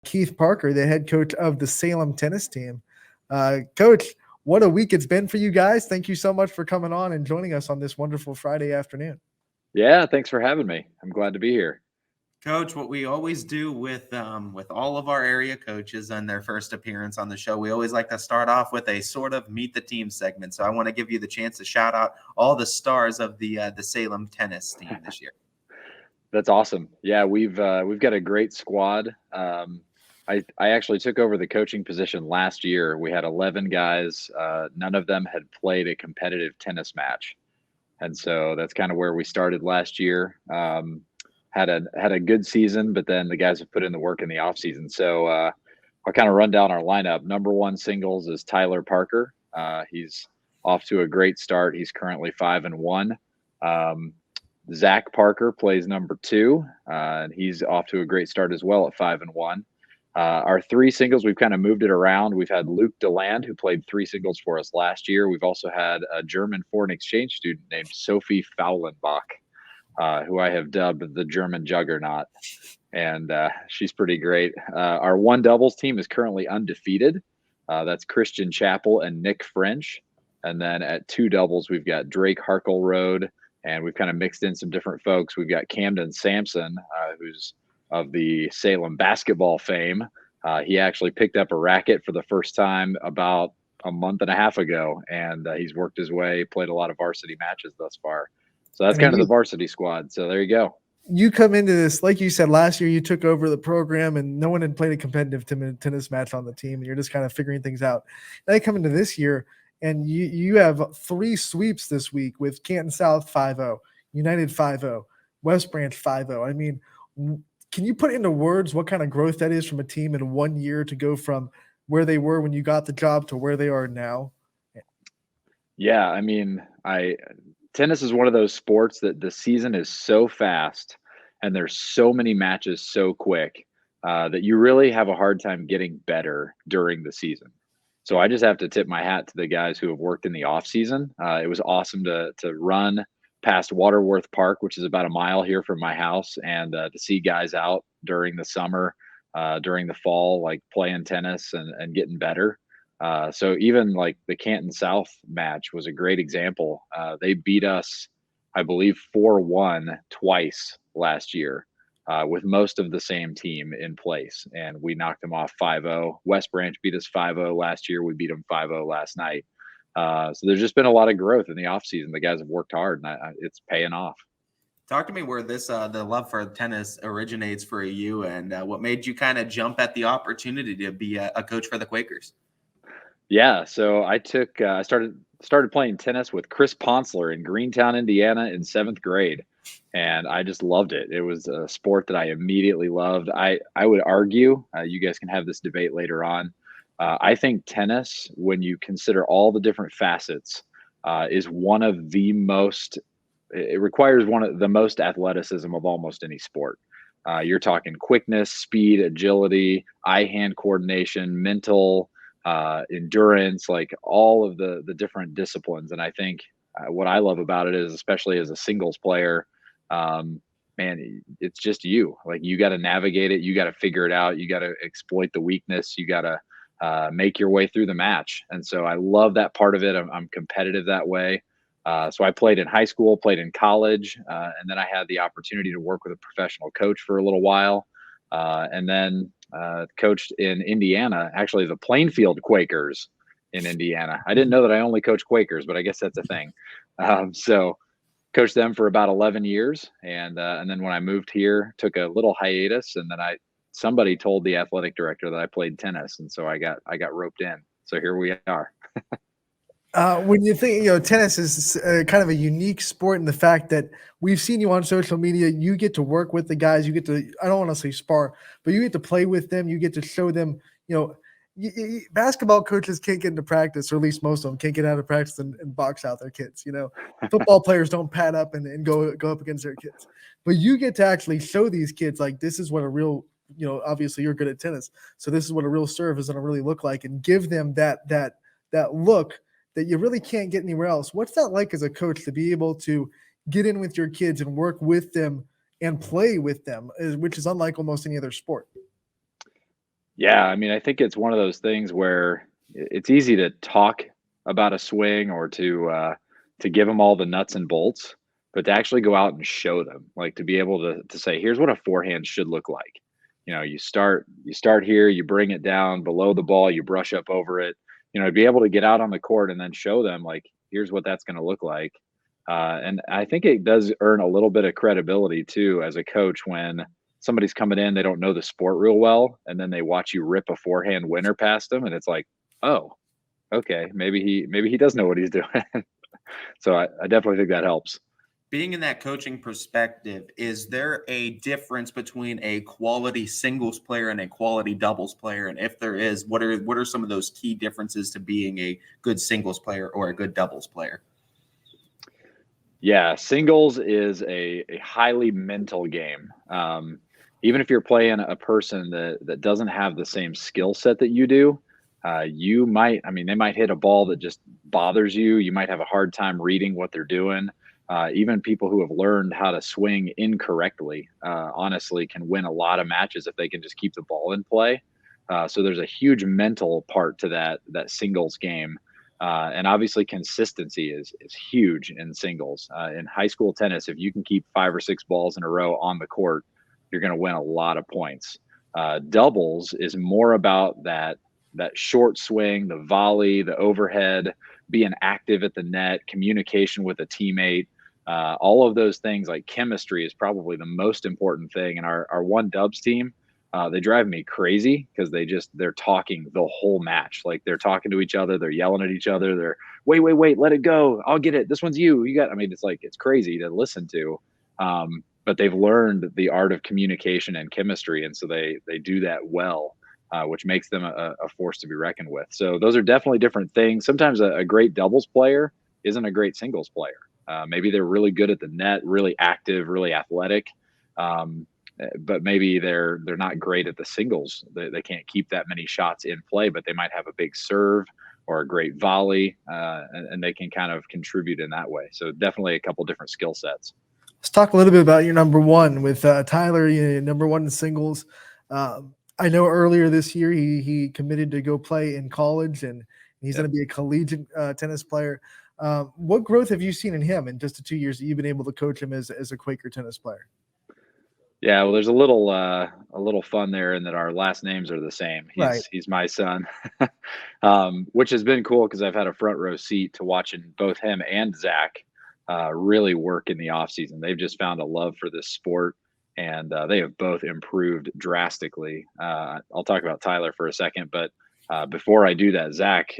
Keith Parker, the head coach of the Salem tennis team. Coach, what a week it's been for you guys. Thank you so much for coming on and joining us on this wonderful Friday afternoon. Yeah, thanks for having me. I'm glad to be here. Coach, what we always do with all of our area coaches and their first appearance on the show, we always like to start off with a sort of meet the team segment. So I want to give you the chance to shout out all the stars of the Salem tennis team this year. That's awesome. Yeah, we've got a great squad. I actually took over the coaching position last year. We had 11 guys. None of them had played a competitive tennis match, and so that's kind of where we started last year. Had a good season, but then the guys have put in the work in the off season. So I'll kind of run down our lineup. Number one singles is Tyler Parker. He's off to a great start. He's currently 5-1. Zach Parker plays number two, and he's off to a great start as well at 5-1. Our three singles, we've kind of moved it around. We've had Luke DeLand, who played three singles for us last year. We've also had a German foreign exchange student named Sophie Faulenbach, who I have dubbed the German juggernaut, and she's pretty great. Our one doubles team is currently undefeated. That's Christian Chappell and Nick French. And then at two doubles, we've got Drake Harkleroad, and we've kind of mixed in some different folks. We've got Camden Sampson, who's of the Salem basketball fame. He actually picked up a racket for the first time about a month and a half ago, and he's worked his way, played a lot of varsity matches thus far. So that's kind of the varsity squad. So there you go. You come into this, like you said, last year you took over the program and no one had played a competitive tennis match on the team, and you're just kind of figuring things out. Now you come into this year and you have three sweeps this week with Canton South 5-0, United 5-0, West Branch 5-0. I mean, can you put into words what kind of growth that is from a team in 1 year to go from where they were when you got the job to where they are now? Yeah, I mean, tennis is one of those sports that the season is so fast and there's so many matches so quick that you really have a hard time getting better during the season. So I just have to tip my hat to the guys who have worked in the off season. It was awesome to run past Waterworth Park, which is about a mile here from my house, and to see guys out during the summer, during the fall, like playing tennis and getting better. So even like the Canton South match was a great example. They beat us, I believe, 4-1 twice last year with most of the same team in place. And we knocked them off 5-0. West Branch beat us 5-0 last year. We beat them 5-0 last night. So there's just been a lot of growth in the offseason. The guys have worked hard, and it's paying off. Talk to me where this the love for tennis originates for you, and what made you kind of jump at the opportunity to be a coach for the Quakers. Yeah, so I started playing tennis with Chris Ponsler in Greentown, Indiana in 7th grade, and I just loved it. It was a sport that I immediately loved. I would argue, you guys can have this debate later on, I think tennis, when you consider all the different facets, is one of the most, it requires one of the most athleticism of almost any sport. You're talking quickness, speed, agility, eye-hand coordination, mental, endurance, like all of the different disciplines. And I think what I love about it is, especially as a singles player, man, it's just you. Like, you got to navigate it, you got to figure it out, you got to exploit the weakness, you got to make your way through the match. And so I love that part of it. I'm competitive that way. So I played in high school, played in college, and then I had the opportunity to work with a professional coach for a little while, and then coached in Indiana, actually the Plainfield Quakers in Indiana. I didn't know that I only coach Quakers, but I guess that's a thing. So coached them for about 11 years. And then when I moved here, took a little hiatus, and then somebody told the athletic director that I played tennis. And so I got roped in. So here we are. When you think, tennis is kind of a unique sport in the fact that we've seen you on social media, you get to work with the guys, you get to, I don't want to say spar, but you get to play with them, you get to show them, basketball coaches can't get into practice, or at least most of them can't get out of practice and box out their kids. Football players don't pad up and go up against their kids, but you get to actually show these kids, like, this is what a real, obviously you're good at tennis, so this is what a real serve is going to really look like, and give them that look that you really can't get anywhere else. What's that like as a coach, to be able to get in with your kids and work with them and play with them, which is unlike almost any other sport? Yeah, I mean, I think it's one of those things where it's easy to talk about a swing or to give them all the nuts and bolts, but to actually go out and show them, like to be able to say, here's what a forehand should look like. You start here, you bring it down below the ball, you brush up over it. To be able to get out on the court and then show them like, here's what that's going to look like. And I think it does earn a little bit of credibility too as a coach when somebody's coming in, they don't know the sport real well, and then they watch you rip a forehand winner past them, and it's like, oh, okay, maybe he does know what he's doing. So I definitely think that helps. Being in that coaching perspective, is there a difference between a quality singles player and a quality doubles player? And if there is, what are some of those key differences to being a good singles player or a good doubles player? Yeah, singles is a highly mental game. Even if you're playing a person that doesn't have the same skill set that you do, they might hit a ball that just bothers you. You might have a hard time reading what they're doing. Even people who have learned how to swing incorrectly, honestly, can win a lot of matches if they can just keep the ball in play. So there's a huge mental part to that singles game. And obviously, consistency is huge in singles. In high school tennis, if you can keep 5 or 6 balls in a row on the court, you're going to win a lot of points. Doubles is more about that short swing, the volley, the overhead, being active at the net, communication with a teammate. All of those things, like chemistry, is probably the most important thing. And our one dubs team, they drive me crazy because they're talking the whole match. Like they're talking to each other, they're yelling at each other. They're wait, let it go. I'll get it. This one's you. You got. I mean, it's crazy to listen to. But they've learned the art of communication and chemistry, and so they do that well, which makes them a force to be reckoned with. So those are definitely different things. Sometimes a great doubles player isn't a great singles player. Maybe they're really good at the net, really active, really athletic. But maybe they're not great at the singles. They can't keep that many shots in play, but they might have a big serve or a great volley, and they can kind of contribute in that way. So definitely a couple different skill sets. Let's talk a little bit about your number one with Tyler, number one in singles. I know earlier this year he committed to go play in college, and he's going to be a collegiate tennis player. What growth have you seen in him in just the 2 years that you've been able to coach him as a Quaker tennis player? Yeah, well, there's a little fun there in that our last names are the same. He's my son, which has been cool because I've had a front row seat to watching both him and Zach really work in the off season. They've just found a love for this sport, and they have both improved drastically. I'll talk about Tyler for a second, but before I do that, Zach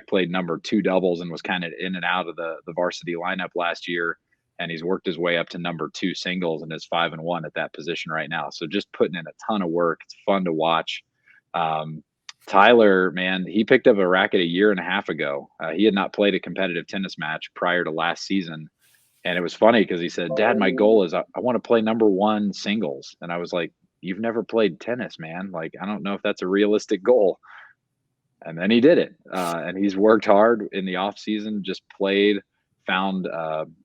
played number 2 doubles and was kind of in and out of the varsity lineup last year. And he's worked his way up to number 2 singles and is 5-1 at that position right now. So just putting in a ton of work. It's fun to watch. Tyler, man, he picked up a racket a year and a half ago. He had not played a competitive tennis match prior to last season. And it was funny because he said, Dad, my goal is I want to play number 1 singles. And I was like, you've never played tennis, man. Like, I don't know if that's a realistic goal. And then he did it. And he's worked hard in the off season, just played, found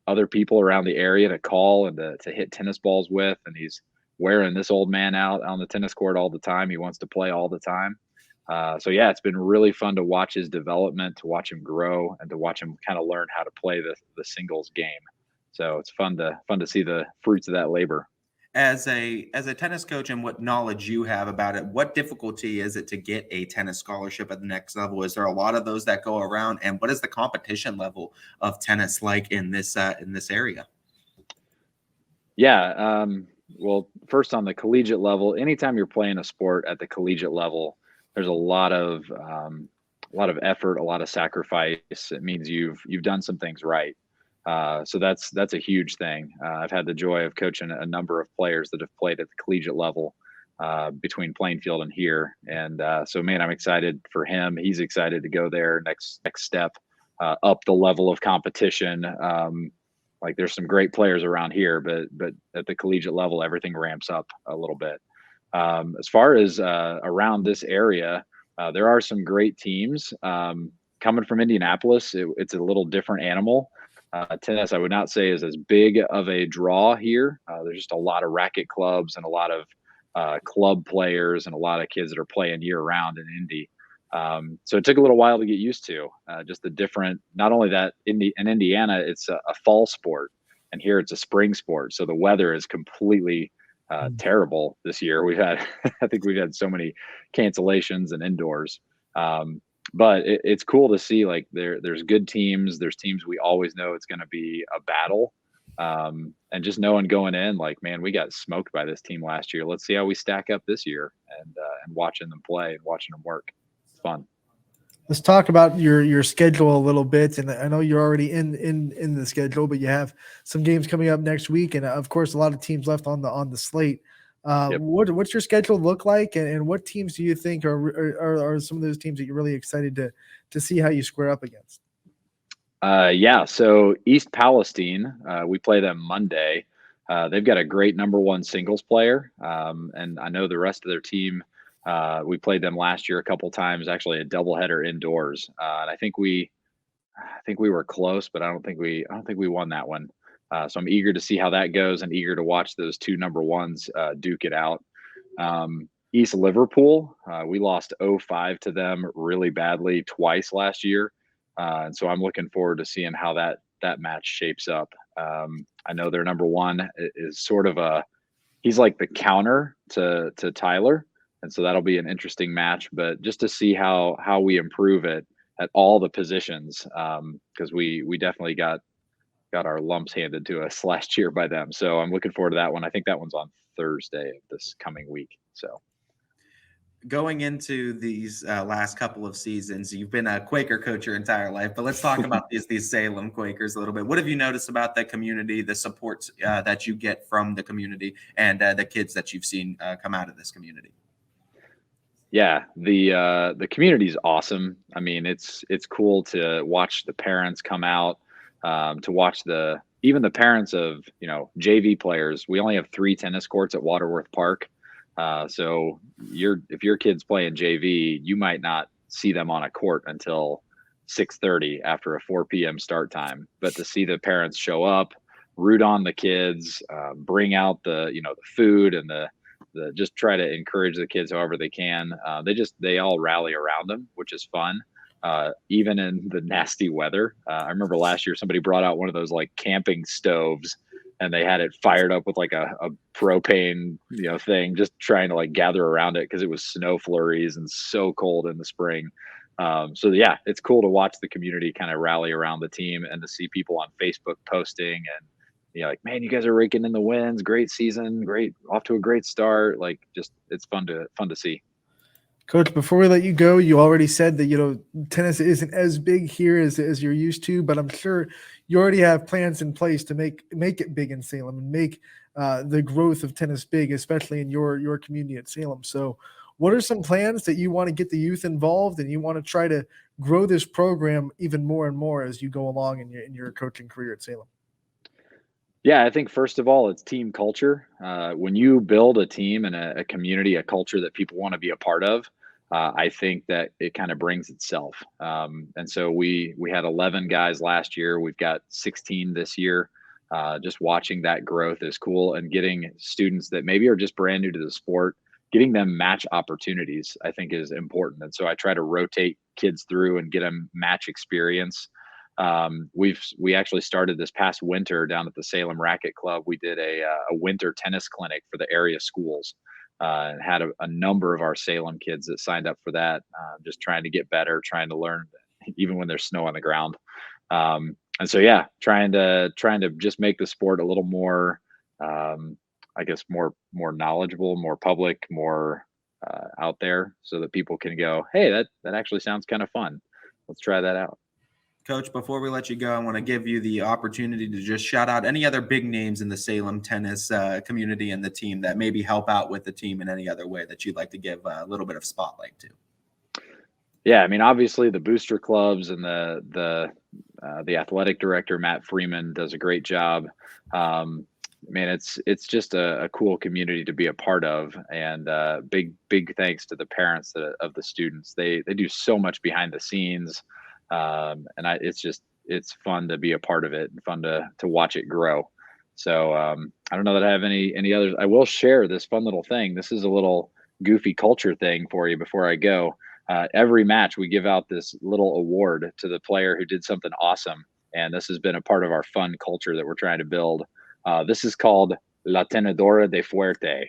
other people around the area to call and to hit tennis balls with. And he's wearing this old man out on the tennis court all the time. He wants to play all the time. So yeah, it's been really fun to watch his development, to watch him grow, and to watch him kind of learn how to play the singles game. So it's fun to see the fruits of that labor. As a tennis coach and what knowledge you have about it, what difficulty is it to get a tennis scholarship at the next level? Is there a lot of those that go around? And what is the competition level of tennis like in this area? Yeah. Well, first on the collegiate level, anytime you're playing a sport at the collegiate level, there's a lot of effort, a lot of sacrifice. It means you've done some things right. So that's a huge thing. I've had the joy of coaching a number of players that have played at the collegiate level between Plainfield and here. And so, man, I'm excited for him. He's excited to go there next step up the level of competition. Like there's some great players around here, but at the collegiate level, everything ramps up a little bit. As far as around this area, there are some great teams coming from Indianapolis. It's a little different animal. Tennis, I would not say, is as big of a draw here. There's just a lot of racket clubs and a lot of club players and a lot of kids that are playing year round in Indy. So it took a little while to get used to just the different, not only that in Indiana, it's a fall sport, and here it's a spring sport. So the weather is completely terrible this year. We've had, I think we've had so many cancellations and indoors. But it's cool to see like there's good teams. There's teams we always know it's going to be a battle. And just knowing going in, like, man, we got smoked by this team last year. Let's see how we stack up this year, and watching them play and watching them work. It's fun. Let's talk about your schedule a little bit. And I know you're already in the schedule, but you have some games coming up next week, and of course a lot of teams left on the slate. Yep. What's your schedule look like, and what teams do you think are some of those teams that you're really excited to see how you square up against? Yeah, so East Palestine, we play them Monday. They've got a great number one singles player, and I know the rest of their team. We played them last year a couple times, actually a doubleheader indoors, and I think we were close, but I don't think we won that one. So I'm eager to see how that goes, and eager to watch those two number ones duke it out. East Liverpool, we lost 0-5 to them really badly twice last year. And so I'm looking forward to seeing how that match shapes up. I know their number one is sort of he's like the counter to Tyler. And so that'll be an interesting match, but just to see how we improve it at all the positions. Cause we definitely got our lumps handed to us last year by them. So I'm looking forward to that one. I think that one's on Thursday of this coming week. So going into these last couple of seasons, you've been a Quaker coach your entire life, but let's talk about these Salem Quakers a little bit. What have you noticed about the community, the support that you get from the community, and the kids that you've seen come out of this community? Yeah, the community is awesome. I mean, it's cool to watch the parents come out, to watch even the parents of JV players. We only have 3 tennis courts at Waterworth Park. So if your kid's playing JV, you might not see them on a court until 6:30 after a 4 p.m. start time. But to see the parents show up, root on the kids, bring out the food and the just try to encourage the kids however they can. They all rally around them, which is fun. Even in the nasty weather. I remember last year somebody brought out one of those like camping stoves, and they had it fired up with like a propane, thing, just trying to like gather around it because it was snow flurries and so cold in the spring. So yeah, it's cool to watch the community kind of rally around the team and to see people on Facebook posting and like, man, you guys are raking in the wins. Great season, great, off to a great start. Like, just it's fun to see. Coach, before we let you go, you already said that, tennis isn't as big here as you're used to, but I'm sure you already have plans in place to make it big in Salem and make the growth of tennis big, especially in your community at Salem. So what are some plans that you want to get the youth involved, and you want to try to grow this program even more and more as you go along in your coaching career at Salem? Yeah, I think first of all, it's team culture. When you build a team and a community, a culture that people want to be a part of, I think that it kind of brings itself. And so we had 11 guys last year. We've got 16 this year. Just watching that growth is cool, and getting students that maybe are just brand new to the sport, getting them match opportunities, I think is important. And so I try to rotate kids through and get them match experience. We actually started this past winter down at the Salem Racket Club. We did a winter tennis clinic for the area schools, and had a number of our Salem kids that signed up for that, just trying to get better, trying to learn even when there's snow on the ground. And so, yeah, trying to just make the sport a little more, I guess, more knowledgeable, more public, more out there, so that people can go, hey, that actually sounds kind of fun. Let's try that out. Coach, before we let you go, I want to give you the opportunity to just shout out any other big names in the Salem tennis community and the team that maybe help out with the team in any other way that you'd like to give a little bit of spotlight to. Yeah, I mean, obviously the booster clubs and the athletic director, Matt Freeman, does a great job. Man, it's just a cool community to be a part of, and big thanks to the parents of the students. They do so much behind the scenes. And it's fun to be a part of it and fun to watch it grow. So I don't know that I have any others. I will share this fun little thing. This is a little goofy culture thing for you before I go. Every match we give out this little award to the player who did something awesome, and this has been a part of our fun culture that we're trying to build. This is called La Tenedora de Fuerte,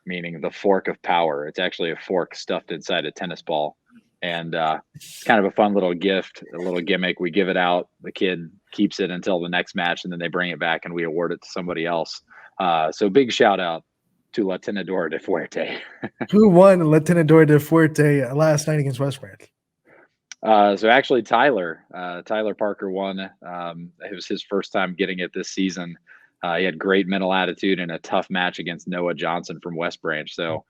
meaning the fork of power. It's actually a fork stuffed inside a tennis ball, and it's kind of a fun little gift, a little gimmick. We give it out. The kid keeps it until the next match, and then they bring it back and we award it to somebody else. So big shout out to La Tenedora de Fuerte. Who won La Tenedora de Fuerte last night against West Branch? So actually Tyler Parker won. It was his first time getting it this season. He had great mental attitude and a tough match against Noah Johnson from West Branch. So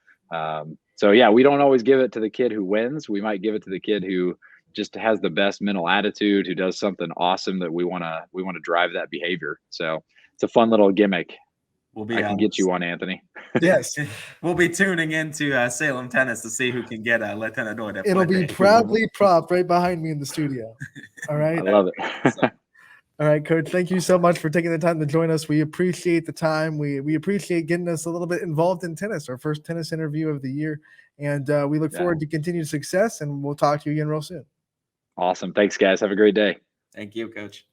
yeah, we don't always give it to the kid who wins. We might give it to the kid who just has the best mental attitude, who does something awesome that we want to drive that behavior. So it's a fun little gimmick. I can get you one, Anthony. Yes. We'll be tuning into Salem Tennis to see who can get La Tenedora de Fuerte. It'll be proudly propped right behind me in the studio. All right. I love it. All right, Coach. Thank you so much for taking the time to join us. We appreciate the time. We appreciate getting us a little bit involved in tennis, our first tennis interview of the year. And we look forward to continued success, and we'll talk to you again real soon. Awesome. Thanks, guys. Have a great day. Thank you, Coach.